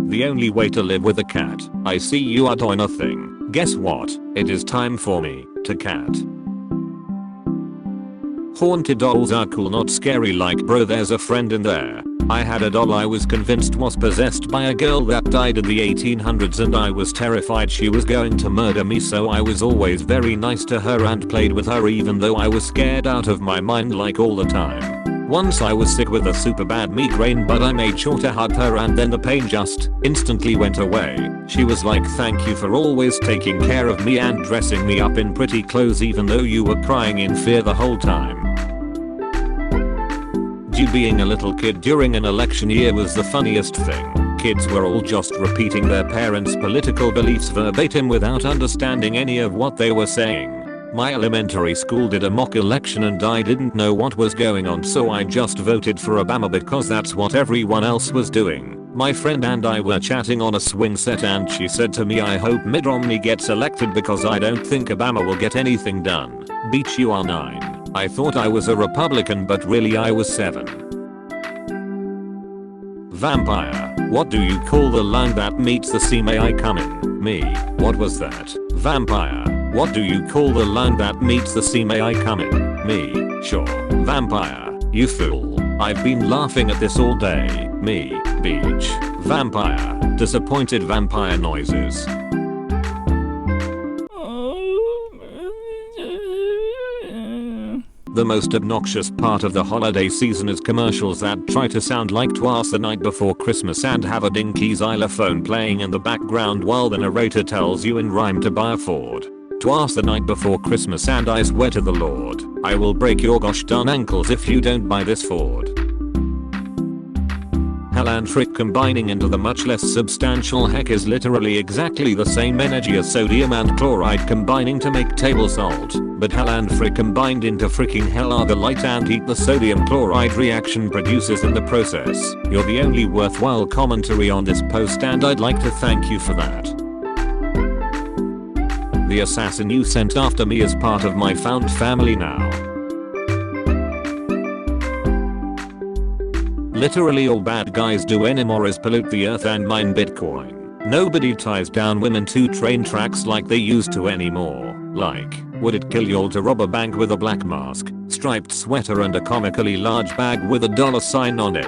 The only way to live with a cat. I see you are doing a thing. Guess what? It is time for me to cat. Haunted dolls are cool, not scary like bro there's a friend in there. I had a doll I was convinced was possessed by a girl that died in the 1800s and I was terrified she was going to murder me, so I was always very nice to her and played with her even though I was scared out of my mind like all the time. Once I was sick with a super bad migraine, but I made sure to hug her and then the pain just instantly went away. She was like, thank you for always taking care of me and dressing me up in pretty clothes even though you were crying in fear the whole time. Being a little kid during an election year was the funniest thing. Kids were all just repeating their parents' political beliefs verbatim without understanding any of what they were saying. My elementary school did a mock election and I didn't know what was going on, so I just voted for Obama because that's what everyone else was doing. My friend and I were chatting on a swing set and she said to me, I hope Mitt Romney gets elected because I don't think Obama will get anything done. Beach, you are 9. I thought I was a Republican but really I was 7. Vampire. What do you call the line that meets the sea? May I come in? Me. What was that? Vampire. What do you call the line that meets the sea? May I come in? Me. Sure. Vampire. You fool. I've been laughing at this all day. Me. Beach. Vampire. Disappointed vampire noises. The most obnoxious part of the holiday season is commercials that try to sound like Twas the Night Before Christmas and have a dinky xylophone playing in the background while the narrator tells you in rhyme to buy a Ford. Twas the night before Christmas and I swear to the Lord, I will break your gosh darn ankles if you don't buy this Ford. Hell and frick combining into the much less substantial heck is literally exactly the same energy as sodium and chloride combining to make table salt, but hell and frick combined into freaking hell are the light and heat the sodium chloride reaction produces in the process. You're the only worthwhile commentary on this post and I'd like to thank you for that. The assassin you sent after me is part of my found family now. Literally all bad guys do anymore is pollute the earth and mine Bitcoin. Nobody ties down women to train tracks like they used to anymore. Like, would it kill y'all to rob a bank with a black mask, striped sweater and a comically large bag with a $sign on it?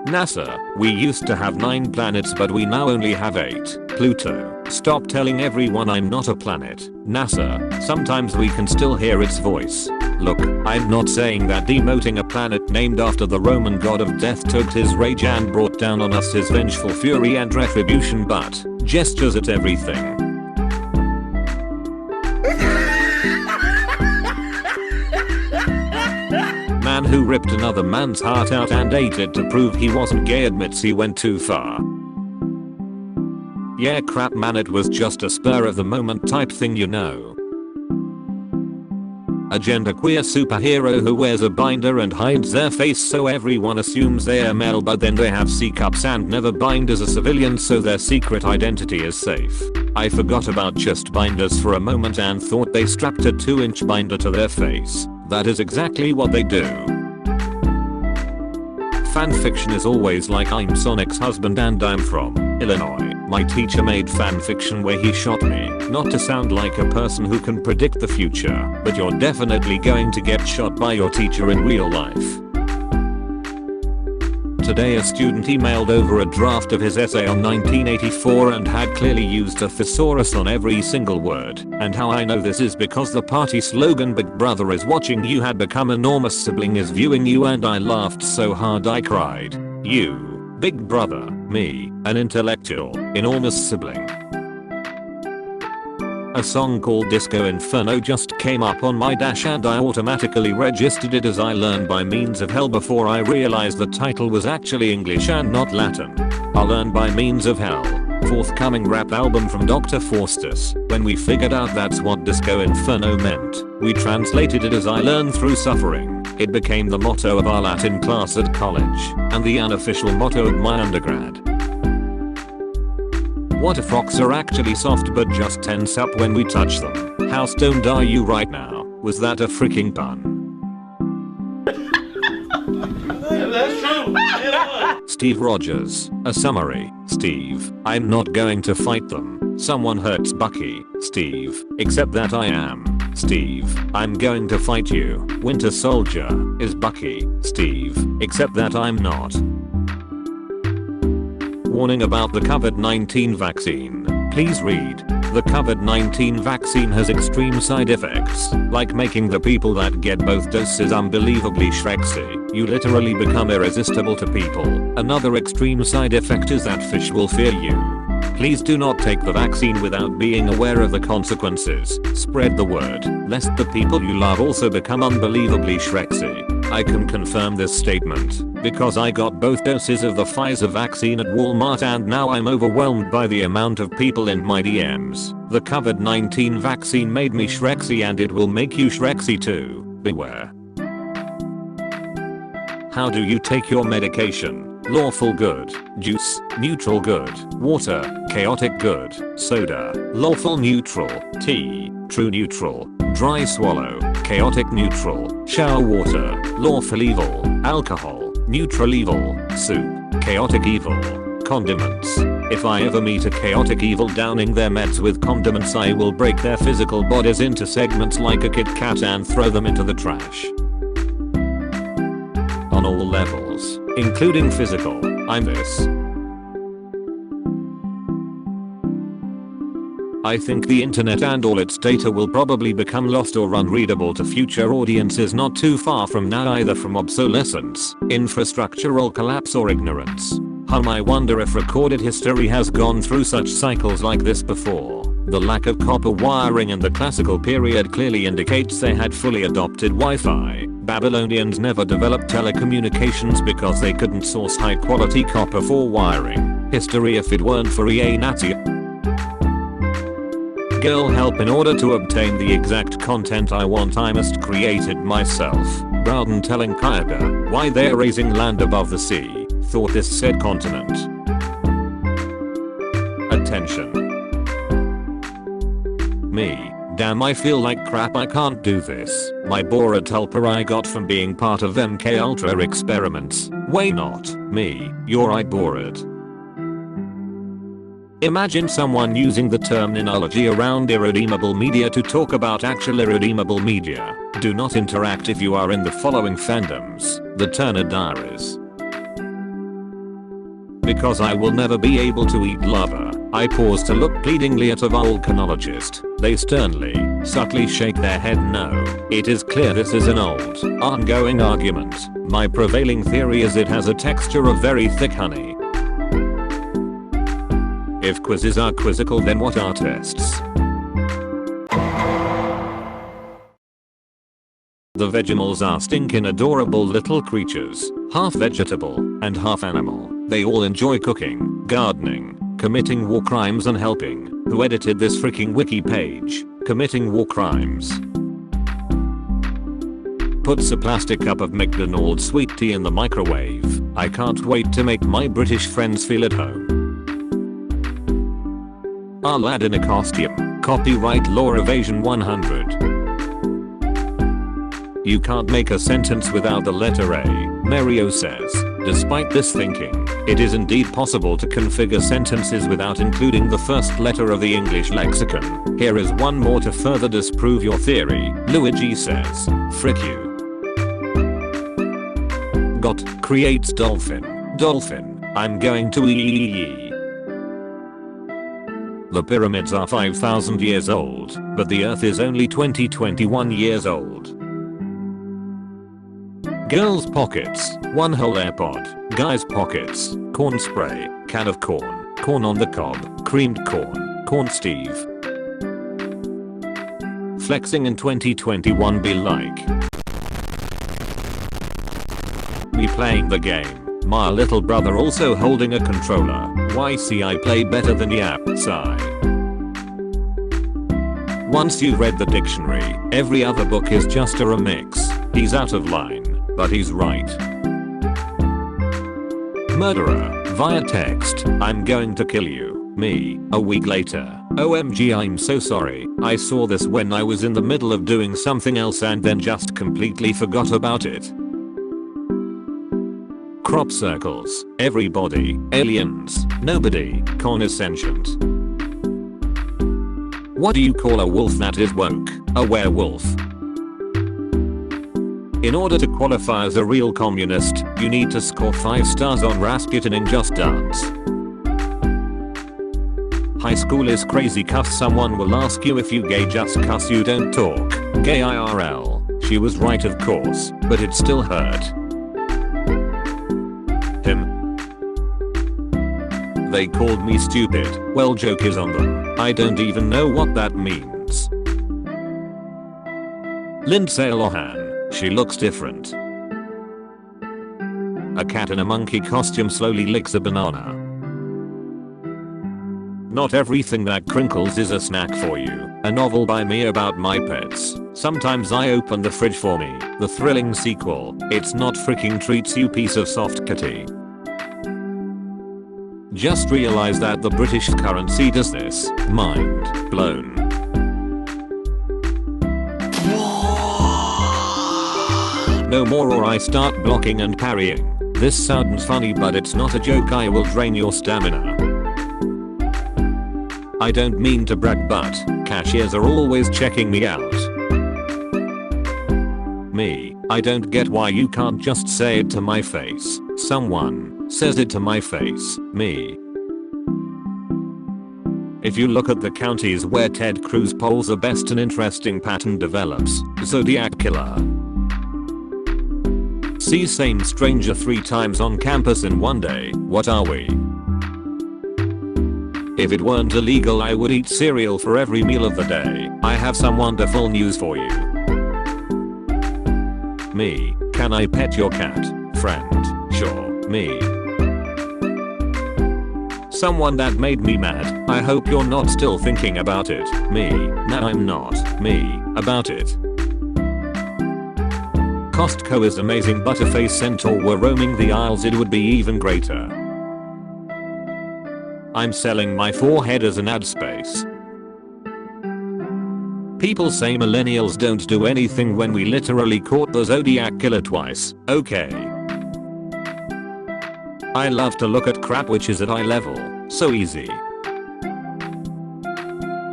NASA, we used to have 9 planets but we now only have 8. Pluto, stop telling everyone I'm not a planet. NASA, sometimes we can still hear its voice. Look, I'm not saying that demoting a planet named after the Roman god of death took his rage and brought down on us his vengeful fury and retribution, but gestures at everything. Man who ripped another man's heart out and ate it to prove he wasn't gay admits he went too far. Yeah, crap man, it was just a spur of the moment type thing, you know. A genderqueer superhero who wears a binder and hides their face so everyone assumes they are male, but then they have C-cups and never bind as a civilian so their secret identity is safe. I forgot about just binders for a moment and thought they strapped a 2-inch binder to their face. That is exactly what they do. Fanfiction is always like, I'm Sonic's husband and I'm from Illinois. My teacher made fanfiction where he shot me. Not to sound like a person who can predict the future, but you're definitely going to get shot by your teacher in real life. Today a student emailed over a draft of his essay on 1984 and had clearly used a thesaurus on every single word. And how I know this is because the party slogan Big Brother is watching you had become enormous sibling is viewing you, and I laughed so hard I cried. You, Big Brother, me, an intellectual, enormous sibling. A song called Disco Inferno just came up on my dash and I automatically registered it as I learned by means of hell before I realized the title was actually English and not Latin. I learned by means of hell. Forthcoming rap album from Dr. Faustus. When we figured out that's what Disco Inferno meant, we translated it as I learned through suffering. It became the motto of our Latin class at college and the unofficial motto of my undergrad. What if rocks are actually soft but just tense up when we touch them? How stoned are you right now? Was that a freaking pun? That's true. Steve Rogers. A summary. Steve, I'm not going to fight them. Someone hurts Bucky. Steve, except that I am. Steve, I'm going to fight you. Winter Soldier is Bucky. Steve, except that I'm not. Warning about the COVID-19 vaccine. Please read. The COVID-19 vaccine has extreme side effects, like making the people that get both doses unbelievably Shrexy. You literally become irresistible to people. Another extreme side effect is that fish will fear you. Please do not take the vaccine without being aware of the consequences. Spread the word, lest the people you love also become unbelievably Shrexy. I can confirm this statement, because I got both doses of the Pfizer vaccine at Walmart and now I'm overwhelmed by the amount of people in my DMs. The COVID-19 vaccine made me Shrexy and it will make you Shrexy too. Beware. How do you take your medication? Lawful good, juice, neutral good, water, chaotic good, soda, lawful neutral, tea, true neutral, dry swallow, chaotic neutral, shower water, lawful evil, alcohol, neutral evil, soup, chaotic evil, condiments. If I ever meet a chaotic evil downing their meds with condiments, I will break their physical bodies into segments like a Kit Kat and throw them into the trash. On all levels, including physical, I'm this. I think the internet and all its data will probably become lost or unreadable to future audiences not too far from now, either from obsolescence, infrastructural collapse or ignorance. I wonder if recorded history has gone through such cycles like this before. The lack of copper wiring in the classical period clearly indicates they had fully adopted Wi-Fi. Babylonians never developed telecommunications because they couldn't source high quality copper for wiring. History if it weren't for EA Nazi. Girl help, in order to obtain the exact content I want I must create it myself. Bowden telling Kyaga why they're raising land above the sea. Thought this said continent. Attention. Me. Damn, I feel like crap, I can't do this. My Bora Tulpa I got from being part of MK Ultra experiments. Way not. Me. You're I bored. Imagine someone using the terminology around irredeemable media to talk about actual irredeemable media. Do not interact if you are in the following fandoms. The Turner Diaries. Because I will never be able to eat lava, I pause to look pleadingly at a volcanologist. They sternly, subtly shake their head no. It is clear this is an old, ongoing argument. My prevailing theory is it has a texture of very thick honey. If quizzes are quizzical, then what are tests? The Vegemals are stinking adorable little creatures, half vegetable and half animal. They all enjoy cooking, gardening, committing war crimes and helping. Who edited this freaking wiki page? Committing war crimes. Puts a plastic cup of McDonald's sweet tea in the microwave. I can't wait to make my British friends feel at home. Our lad in a costume. Copyright law evasion 100. You can't make a sentence without the letter A, Mario says. Despite this thinking, it is indeed possible to configure sentences without including the first letter of the English lexicon. Here is one more to further disprove your theory. Luigi says, frick you. Got creates dolphin. Dolphin. I'm going to eee. The pyramids are 5,000 years old, but the earth is only 21 years old. Girls' pockets, one whole AirPod. Guys' pockets, corn spray, can of corn, corn on the cob, creamed corn, corn Steve. Flexing in 2021 be like me playing the game. My little brother also holding a controller. Why see I play better than yap, sigh. Once you've read the dictionary, every other book is just a remix. He's out of line, but he's right. Murderer, via text, I'm going to kill you. Me, a week later. OMG, I'm so sorry. I saw this when I was in the middle of doing something else and then just completely forgot about it. Crop circles, everybody, aliens, nobody, condescendent. What do you call a wolf that is woke? A werewolf. In order to qualify as a real communist, you need to score 5 stars on Rasputin in Just Dance. High school is crazy cuff. Someone will ask you if you gay, just cuss, you don't talk. Gay IRL. She was right of course, but it still hurt. Him. They called me stupid. Well, joke is on them. I don't even know what that means. Lindsay Lohan. She looks different. A cat in a monkey costume slowly licks a banana. Not everything that crinkles is a snack for you. A novel by me about my pets. Sometimes I open the fridge for me. The thrilling sequel. It's not freaking treats, you piece of soft kitty. Just realized that the British currency does this. Mind blown. No more or I start blocking and parrying. This sounds funny but it's not a joke. I will drain your stamina. I don't mean to brag but cashiers are always checking me out. Me, I don't get why you can't just say it to my face. Someone says it to my face. Me. If you look at the counties where Ted Cruz polls are best, an interesting pattern develops. Zodiac killer. See same stranger 3 times on campus in one day. What are we? If it weren't illegal I would eat cereal for every meal of the day. I have some wonderful news for you. Me. Can I pet your cat? Friend. Sure. Me. Someone that made me mad. I hope you're not still thinking about it. Me. No, I'm not. Me. About it. Costco is amazing, but if a centaur were roaming the aisles it would be even greater. I'm selling my forehead as an ad space. People say millennials don't do anything when we literally caught the Zodiac killer twice. Okay. I love to look at crap which is at eye level. So easy.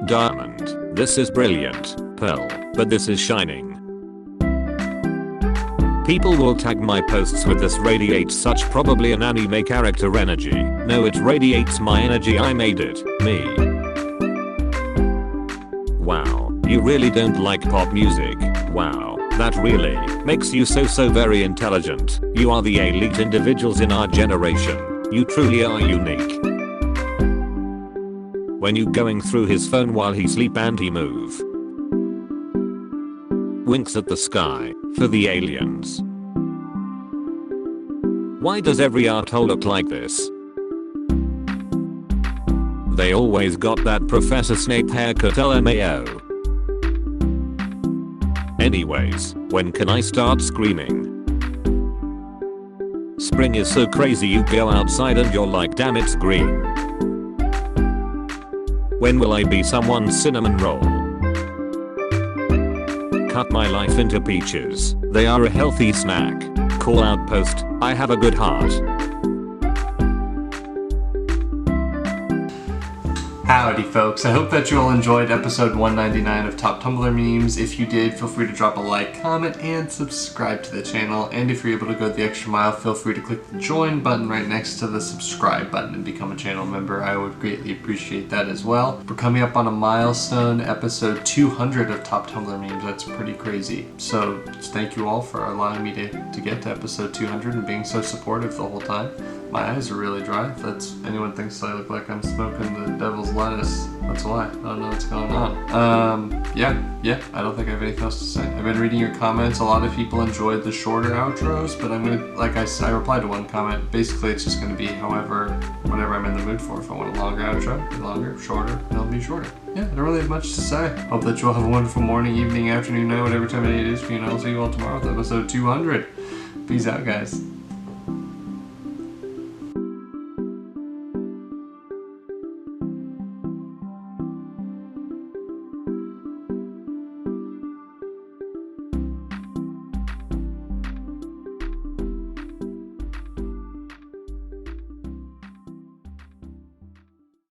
Diamond. This is brilliant. Pearl. But this is shining. People will tag my posts with this radiates such probably an anime character energy. No, it radiates my energy. I made it. Me. Wow, you really don't like pop music. Wow, that really makes you so very intelligent. You are the elite individuals in our generation. You truly are unique. When you going through his phone while he sleep and he move. Winks at the sky for the aliens. Why does every asshole look like this? They always got that Professor Snape haircut, LMAO. Anyways, when can I start screaming? Spring is so crazy, you go outside and you're like, damn, it's green. When will I be someone's cinnamon roll? Cut my life into peaches. They are a healthy snack. Call out post. I have a good heart. Howdy folks, I hope that you all enjoyed episode 199 of Top Tumblr Memes. If you did, feel free to drop a like, comment, and subscribe to the channel. And if you're able to go the extra mile, feel free to click the join button right next to the subscribe button and become a channel member. I would greatly appreciate that as well. We're coming up on a milestone, episode 200 of Top Tumblr Memes. That's pretty crazy. So thank you all for allowing me to get to episode 200 and being so supportive the whole time. My eyes are really dry. If that's anyone thinks I look like I'm smoking the devil's lettuce, that's why. I don't know what's going on. Yeah, I don't think I have anything else to say. I've been reading your comments. A lot of people enjoyed the shorter outros, but I'm gonna, like I replied to one comment. Basically, it's just gonna be whatever I'm in the mood for. If I want a longer outro, it'll be longer. Shorter, it'll be shorter. Yeah, I don't really have much to say. Hope that you all have a wonderful morning, evening, afternoon, night, whatever time of day it is for you, and I'll see you all tomorrow with episode 200. Peace out, guys.